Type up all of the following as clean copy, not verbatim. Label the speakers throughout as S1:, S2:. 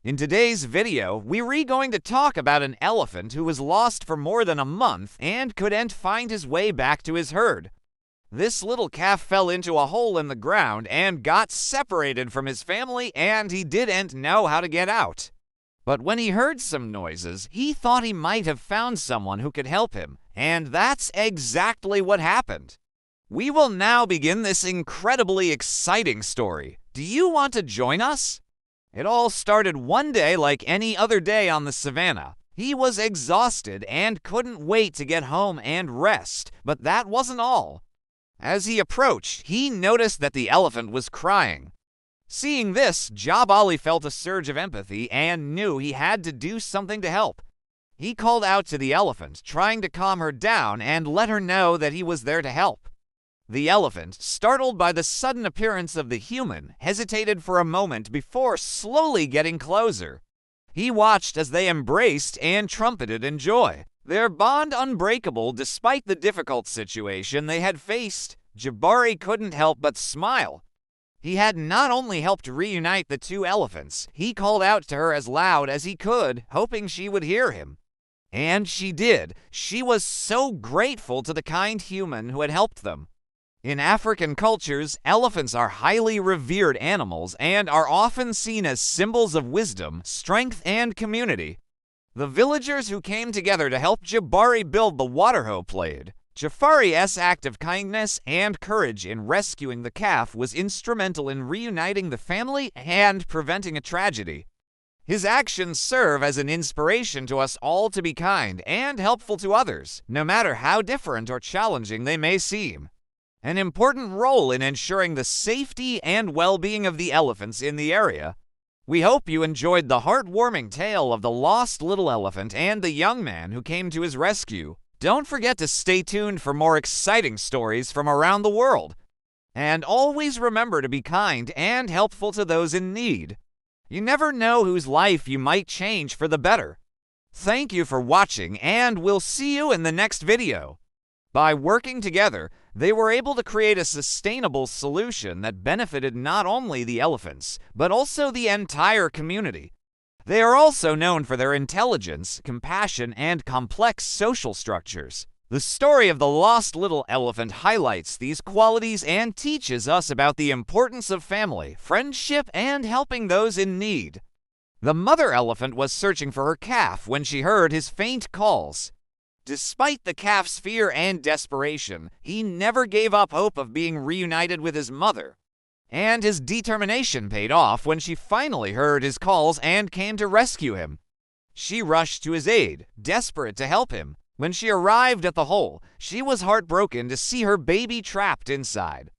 S1: In today's video, we're going to talk about an elephant who was lost for more than a month and couldn't find his way back to his herd. This little calf fell into a hole in the ground and got separated from his family, and he didn't know how to get out. But when he heard some noises, he thought he might have found someone who could help him, and that's exactly what happened. We will now begin this incredibly exciting story. Do you want to join us? It all started one day like any other day on the savannah. He was exhausted and couldn't wait to get home and rest, but that wasn't all. As he approached, he noticed that the elephant was crying. Seeing this, Jabali felt a surge of empathy and knew he had to do something to help. He called out to the elephant, trying to calm her down and let her know that he was there to help. The elephant, startled by the sudden appearance of the human, hesitated for a moment before slowly getting closer. He watched as they embraced and trumpeted in joy, their bond unbreakable despite the difficult situation they had faced. Jabari couldn't help but smile. He had not only helped reunite the two elephants, he called out to her as loud as he could, hoping she would hear him. And she did. She was so grateful to the kind human who had helped them. In African cultures, elephants are highly revered animals and are often seen as symbols of wisdom, strength, and community. The villagers who came together to help Jabari build the water hoe played. Jafari's act of kindness and courage in rescuing the calf was instrumental in reuniting the family and preventing a tragedy. His actions serve as an inspiration to us all to be kind and helpful to others, no matter how different or challenging they may seem. An important role in ensuring the safety and well-being of the elephants in the area. We hope you enjoyed the heartwarming tale of the lost little elephant and the young man who came to his rescue. Don't forget to stay tuned for more exciting stories from around the world. And always remember to be kind and helpful to those in need. You never know whose life you might change for the better. Thank you for watching, and we'll see you in the next video. By working together, they were able to create a sustainable solution that benefited not only the elephants, but also the entire community. They are also known for their intelligence, compassion, and complex social structures. The story of the lost little elephant highlights these qualities and teaches us about the importance of family, friendship, and helping those in need. The mother elephant was searching for her calf when she heard his faint calls. Despite the calf's fear and desperation, he never gave up hope of being reunited with his mother. And his determination paid off when she finally heard his calls and came to rescue him. She rushed to his aid, desperate to help him. When she arrived at the hole, she was heartbroken to see her baby trapped inside.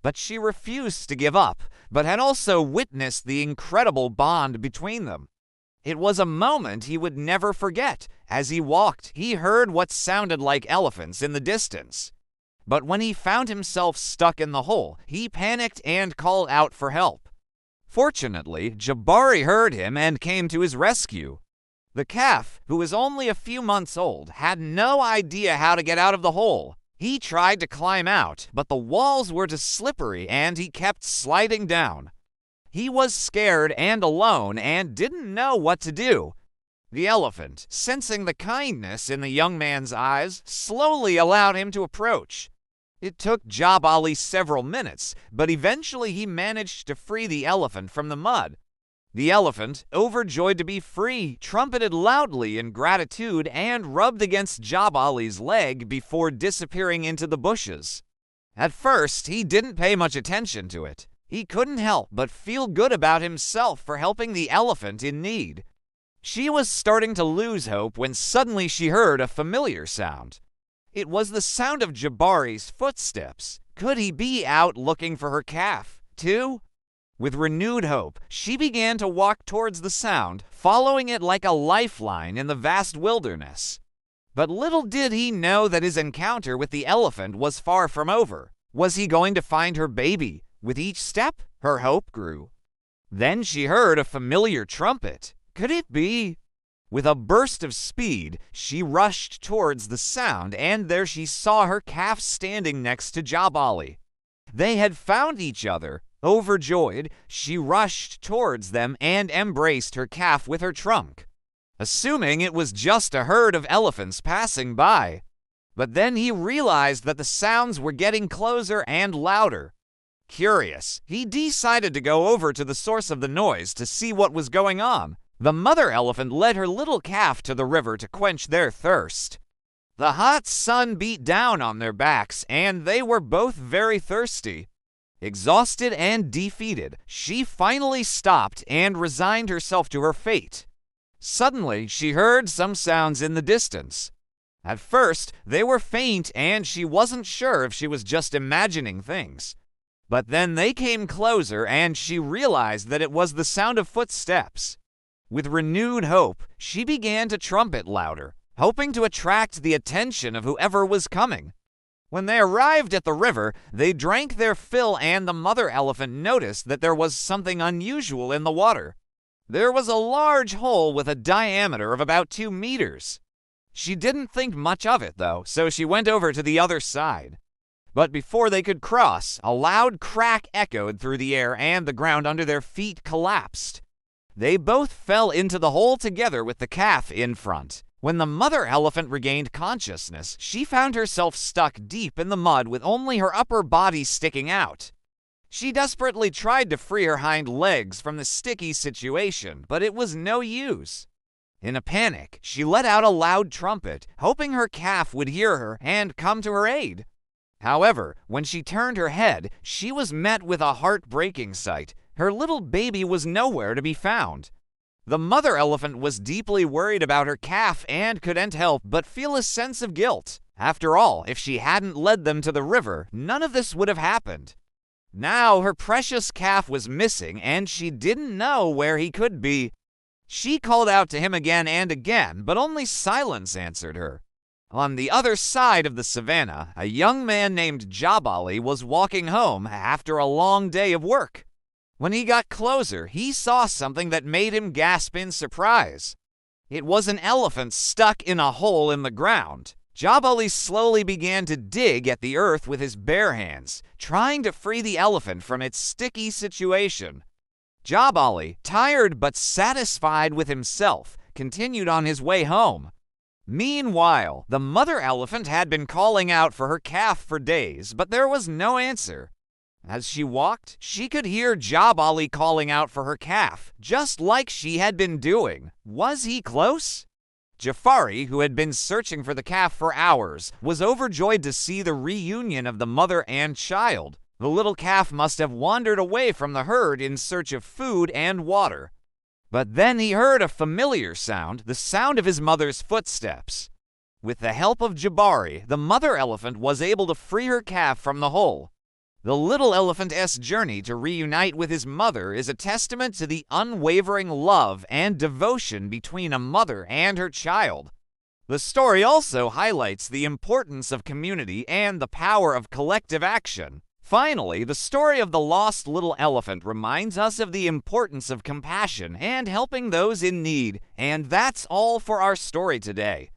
S1: But she refused to give up, but had also witnessed the incredible bond between them. It was a moment he would never forget. As he walked, he heard what sounded like elephants in the distance. But when he found himself stuck in the hole, he panicked and called out for help. Fortunately, Jabari heard him and came to his rescue. The calf, who was only a few months old, had no idea how to get out of the hole. He tried to climb out, but the walls were too slippery and he kept sliding down. He was scared and alone and didn't know what to do. The elephant, sensing the kindness in the young man's eyes, slowly allowed him to approach. It took Jabali several minutes, but eventually he managed to free the elephant from the mud. The elephant, overjoyed to be free, trumpeted loudly in gratitude and rubbed against Jabali's leg before disappearing into the bushes. At first, he didn't pay much attention to it. He couldn't help but feel good about himself for helping the elephant in need. She was starting to lose hope when suddenly she heard a familiar sound. It was the sound of Jabari's footsteps. Could he be out looking for her calf, too? With renewed hope, she began to walk towards the sound, following it like a lifeline in the vast wilderness. But little did he know that his encounter with the elephant was far from over. Was he going to find her baby? With each step, her hope grew. Then she heard a familiar trumpet. Could it be? With a burst of speed, she rushed towards the sound, and there she saw her calf standing next to Jabali. They had found each other. Overjoyed, she rushed towards them and embraced her calf with her trunk, assuming it was just a herd of elephants passing by. But then he realized that the sounds were getting closer and louder. Curious, he decided to go over to the source of the noise to see what was going on. The mother elephant led her little calf to the river to quench their thirst. The hot sun beat down on their backs, and they were both very thirsty. Exhausted and defeated, she finally stopped and resigned herself to her fate. Suddenly, she heard some sounds in the distance. At first, they were faint and she wasn't sure if she was just imagining things. But then they came closer and she realized that it was the sound of footsteps. With renewed hope, she began to trumpet louder, hoping to attract the attention of whoever was coming. When they arrived at the river, they drank their fill and the mother elephant noticed that there was something unusual in the water. There was a large hole with a diameter of about 2 meters. She didn't think much of it, though, so she went over to the other side. But before they could cross, a loud crack echoed through the air and the ground under their feet collapsed. They both fell into the hole together with the calf in front. When the mother elephant regained consciousness, she found herself stuck deep in the mud with only her upper body sticking out. She desperately tried to free her hind legs from the sticky situation, but it was no use. In a panic, she let out a loud trumpet, hoping her calf would hear her and come to her aid. However, when she turned her head, she was met with a heartbreaking sight. Her little baby was nowhere to be found. The mother elephant was deeply worried about her calf and couldn't help but feel a sense of guilt. After all, if she hadn't led them to the river, none of this would have happened. Now her precious calf was missing and she didn't know where he could be. She called out to him again and again, but only silence answered her. On the other side of the savannah, a young man named Jabali was walking home after a long day of work. When he got closer, he saw something that made him gasp in surprise. It was an elephant stuck in a hole in the ground. Jabali slowly began to dig at the earth with his bare hands, trying to free the elephant from its sticky situation. Jabali, tired but satisfied with himself, continued on his way home. Meanwhile, the mother elephant had been calling out for her calf for days, but there was no answer. As she walked, she could hear Jabali calling out for her calf, just like she had been doing. Was he close? Jafari, who had been searching for the calf for hours, was overjoyed to see the reunion of the mother and child. The little calf must have wandered away from the herd in search of food and water. But then he heard a familiar sound, the sound of his mother's footsteps. With the help of Jabari, the mother elephant was able to free her calf from the hole. The little elephant's journey to reunite with his mother is a testament to the unwavering love and devotion between a mother and her child. The story also highlights the importance of community and the power of collective action. Finally, the story of the lost little elephant reminds us of the importance of compassion and helping those in need. And that's all for our story today.